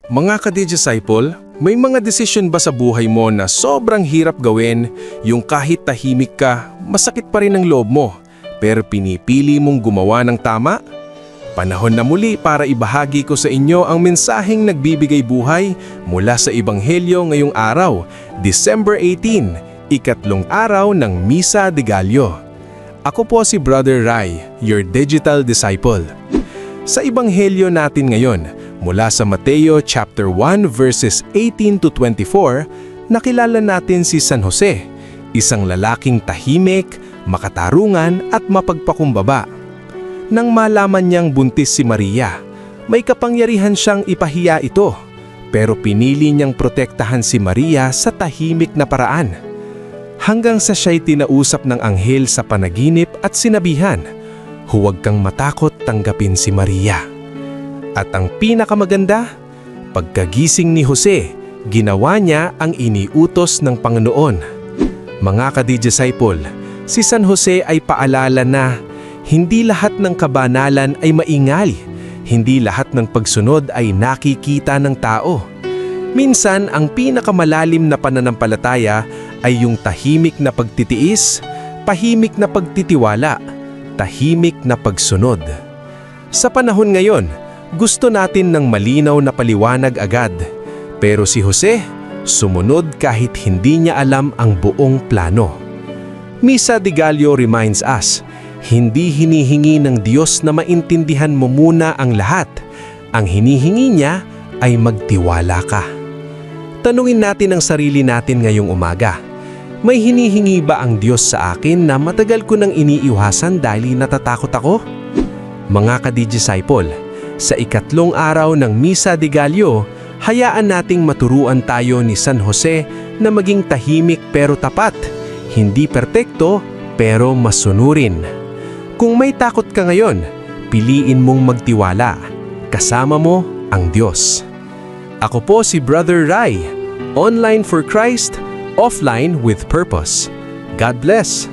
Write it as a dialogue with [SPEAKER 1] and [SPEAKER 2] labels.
[SPEAKER 1] Mga ka-disciple, may mga desisyon ba sa buhay mo na sobrang hirap gawin, yung kahit tahimik ka, masakit pa rin ang loob mo, pero pinipili mong gumawa ng tama? Panahon na muli para ibahagi ko sa inyo ang mensaheng nagbibigay buhay mula sa Ebanghelyo ngayong araw, December 18, ikatlong araw ng Misa de Gallo. Ako po si Brother Rai, your digital disciple. Sa Ebanghelyo natin ngayon, mula sa Mateo chapter 1 verses 18 to 24, nakilala natin si San Jose, isang lalaking tahimik, makatarungan at mapagpakumbaba. Nang malaman niyang buntis si Maria, may kapangyarihan siyang ipahiya ito, pero pinili niyang protektahan si Maria sa tahimik na paraan. Hanggang sa siya'y tinausap ng anghel sa panaginip at sinabihan, "Huwag kang matakot, tanggapin si Maria." At ang pinakamaganda, pagkagising ni Jose, ginawa niya ang iniutos ng Panginoon. Mga ka-disciple, si San Jose ay paalala na hindi lahat ng kabanalan ay maingal, hindi lahat ng pagsunod ay nakikita ng tao. Minsan, ang pinakamalalim na pananampalataya ay yung tahimik na pagtitiis, tahimik na pagtitiwala, tahimik na pagsunod. Sa panahon ngayon, gusto natin ng malinaw na paliwanag agad. Pero si Jose, sumunod kahit hindi niya alam ang buong plano. Misa de Gallo reminds us, hindi hinihingi ng Diyos na maintindihan mo muna ang lahat. Ang hinihingi niya ay magtiwala ka. Tanungin natin ang sarili natin ngayong umaga. May hinihingi ba ang Diyos sa akin na matagal ko nang iniiwasan dahil natatakot ako? Mga ka-disciple, sa ikatlong araw ng Misa de Gallo, hayaan nating maturuan tayo ni San Jose na maging tahimik pero tapat, hindi perpekto pero masunurin. Kung may takot ka ngayon, piliin mong magtiwala. Kasama mo ang Diyos. Ako po si Brother Rai, online for Christ, offline with purpose. God bless!